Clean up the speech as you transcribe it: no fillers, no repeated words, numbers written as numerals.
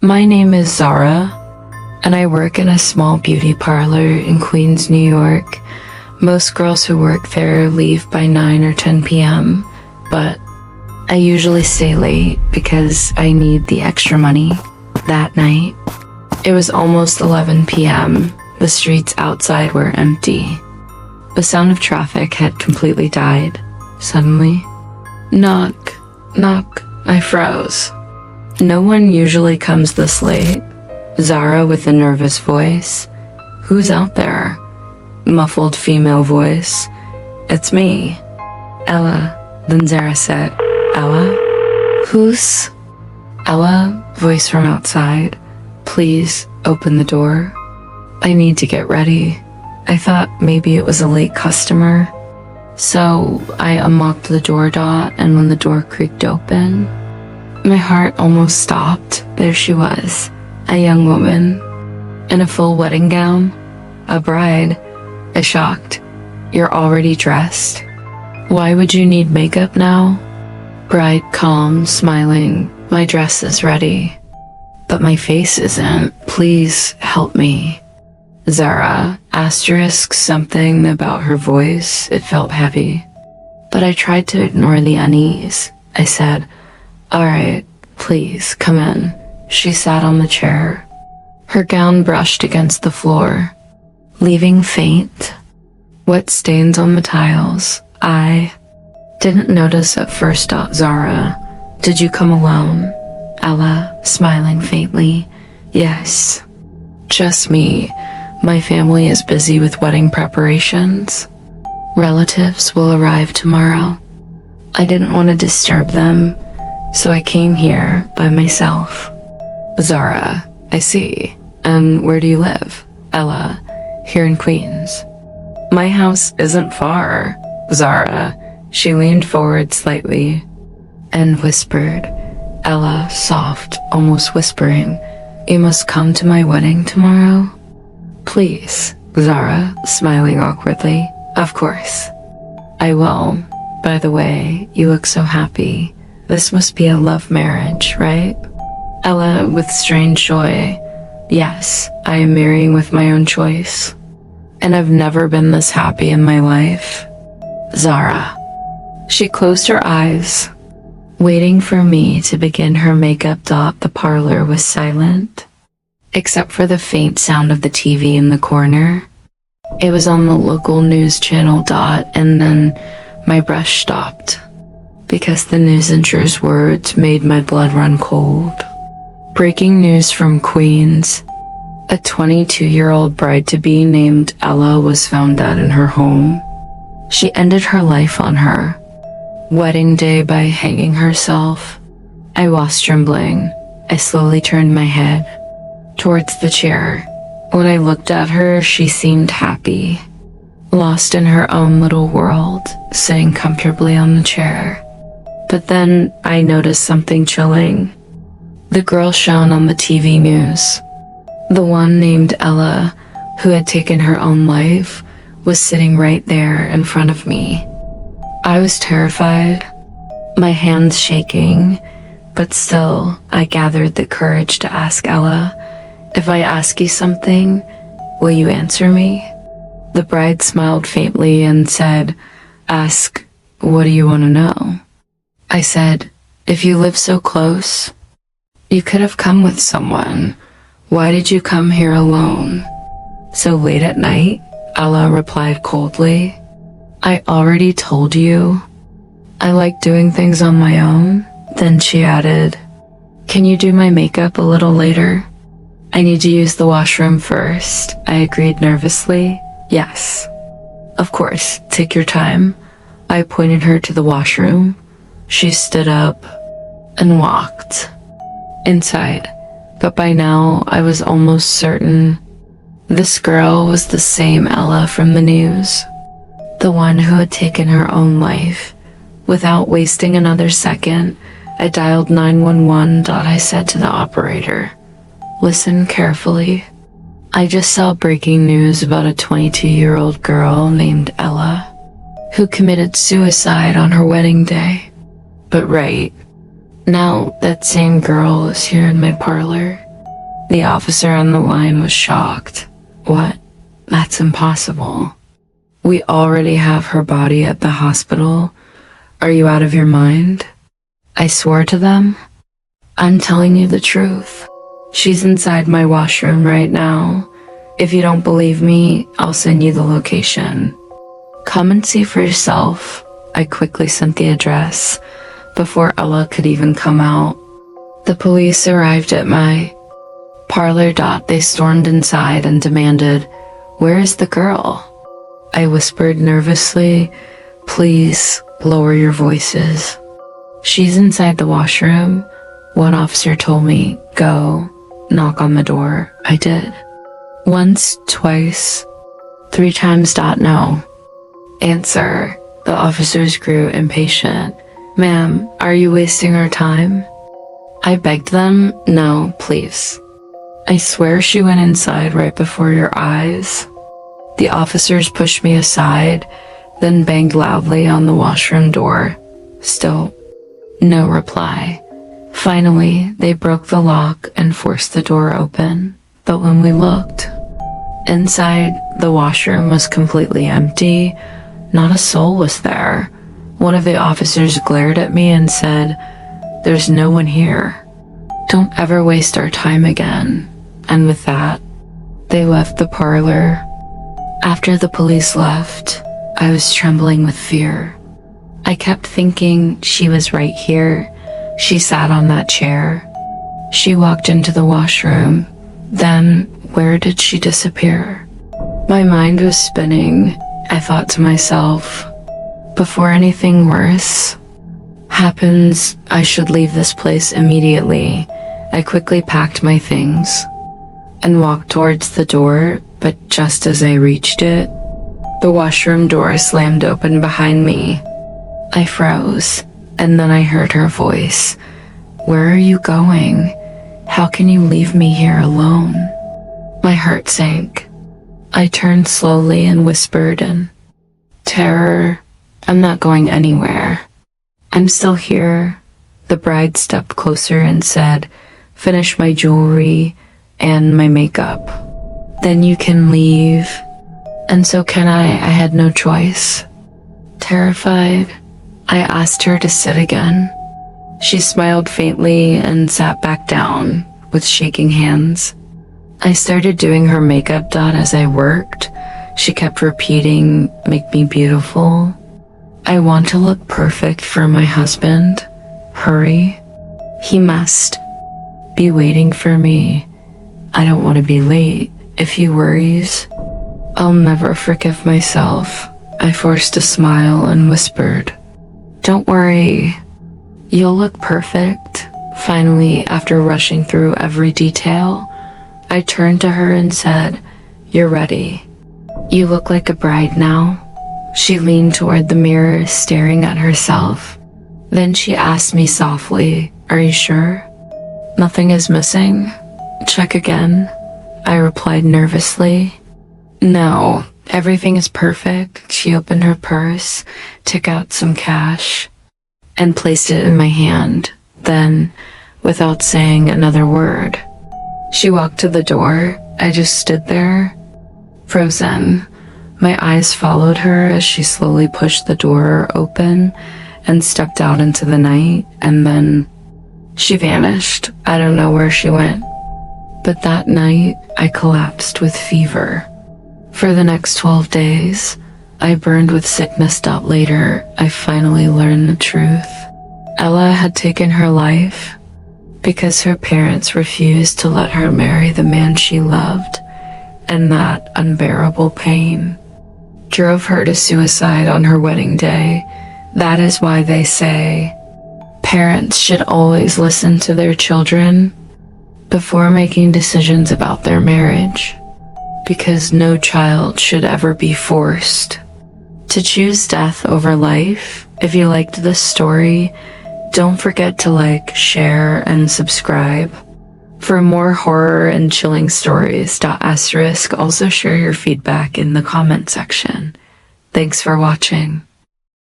My name is Zara, and I work in a small beauty parlor in Queens, New York. Most girls who work there leave by 9 or 10 p.m., but I usually stay late because I need the extra money. That night, it was almost 11 p.m. The streets outside were empty. The sound of traffic had completely died. Suddenly, knock, knock, I froze. No one usually comes this late. Zara with a nervous voice. Who's out there? Muffled female voice. It's me. Ella. Then Zara said, Ella? Who's? Ella, voice from outside. Please open the door. I need to get ready. I thought maybe it was a late customer. So I unlocked the door dot, and when the door creaked open, my heart almost stopped. There she was, a young woman, in a full wedding gown, a bride. I shocked. You're already dressed? Why would you need makeup now? Bride calm, smiling. My dress is ready. But my face isn't. Please help me. Zara, asterisk something about her voice. It felt heavy. But I tried to ignore the unease. I said, all right, please, come in. She sat on the chair. Her gown brushed against the floor, leaving faint, wet stains on the tiles. I didn't notice at first. Zara, did you come alone? Ella, smiling faintly. Yes, just me. My family is busy with wedding preparations. Relatives will arrive tomorrow. I didn't want to disturb them, so I came here by myself. Zara, I see. And where do you live? Ella, here in Queens. My house isn't far. Zara, she leaned forward slightly and whispered. Ella, soft, almost whispering, you must come to my wedding tomorrow? Please. Zara, smiling awkwardly. Of course. I will. By the way, you look so happy. This must be a love marriage, right? Ella, with strange joy. Yes, I am marrying with my own choice. And I've never been this happy in my life. Zara. She closed her eyes, waiting for me to begin her makeup. The parlor was silent, except for the faint sound of the TV in the corner. It was on the local news channel. And then my brush stopped, because the news anchor's words made my blood run cold. Breaking news from Queens. A 22-year-old bride-to-be named Ella was found dead in her home. She ended her life on her wedding day by hanging herself. I was trembling. I slowly turned my head towards the chair. When I looked at her, she seemed happy, lost in her own little world, sitting comfortably on the chair. But then I noticed something chilling. The girl shown on the TV news, the one named Ella, who had taken her own life, was sitting right there in front of me. I was terrified, my hands shaking, but still I gathered the courage to ask Ella, if I ask you something, will you answer me? The bride smiled faintly and said, ask, what do you want to know? I said, if you live so close, you could have come with someone. Why did you come here alone? So late at night? Ella replied coldly. I already told you. I like doing things on my own. Then she added, can you do my makeup a little later? I need to use the washroom first. I agreed nervously. Yes. Of course, take your time. I pointed her to the washroom. She stood up and walked inside, but by now I was almost certain this girl was the same Ella from the news, the one who had taken her own life. Without wasting another second, I dialed 911. I said to the operator, listen carefully. I just saw breaking news about a 22-year-old girl named Ella who committed suicide on her wedding day. But right now, that same girl is here in my parlor. The officer on the line was shocked. What? That's impossible. We already have her body at the hospital. Are you out of your mind? I swore to them. I'm telling you the truth. She's inside my washroom right now. If you don't believe me, I'll send you the location. Come and see for yourself. I quickly sent the address before Ella could even come out. The police arrived at my parlor. They stormed inside and demanded, "Where is the girl?" I whispered nervously, "Please lower your voices. She's inside the washroom." One officer told me, "Go, knock on the door." I did. Once, twice, 3 times. No. Answer. The officers grew impatient. "Ma'am, are you wasting our time?" I begged them, "No, please. I swear she went inside right before your eyes." The officers pushed me aside, then banged loudly on the washroom door. Still, no reply. Finally, they broke the lock and forced the door open. But when we looked, inside, the washroom was completely empty. Not a soul was there. One of the officers glared at me and said, "There's no one here. Don't ever waste our time again." And with that, they left the parlor. After the police left, I was trembling with fear. I kept thinking she was right here. She sat on that chair. She walked into the washroom. Then, where did she disappear? My mind was spinning. I thought to myself, before anything worse happens, I should leave this place immediately. I quickly packed my things and walked towards the door, but just as I reached it, the washroom door slammed open behind me. I froze, and then I heard her voice. "Where are you going? How can you leave me here alone?" My heart sank. I turned slowly and whispered in terror, "I'm not going anywhere. I'm still here." The bride stepped closer and said, "Finish my jewelry and my makeup. Then you can leave." And so can I. I had no choice. Terrified, I asked her to sit again. She smiled faintly and sat back down with shaking hands. I started doing her makeup. As I worked, she kept repeating, "Make me beautiful. I want to look perfect for my husband. Hurry. He must be waiting for me. I don't want to be late. If he worries, I'll never forgive myself." I forced a smile and whispered, "Don't worry. You'll look perfect." Finally, after rushing through every detail, I turned to her and said, "You're ready. You look like a bride now." She leaned toward the mirror, staring at herself. Then she asked me softly, "Are you sure? Nothing is missing?" "Check again," I replied nervously. "No, everything is perfect." She opened her purse, took out some cash, and placed it in my hand. Then, without saying another word, she walked to the door. I just stood there, frozen. My eyes followed her as she slowly pushed the door open and stepped out into the night, and then she vanished. I don't know where she went. But that night, I collapsed with fever. For the next 12 days, I burned with sickness. Later, I finally learned the truth. Ella had taken her life because her parents refused to let her marry the man she loved, and that unbearable pain drove her to suicide on her wedding day. That is why they say parents should always listen to their children before making decisions about their marriage, because no child should ever be forced to choose death over life. If you liked this story, don't forget to like, share, and subscribe. For more horror and chilling stories, ***. Also share your feedback in the comment section. Thanks for watching.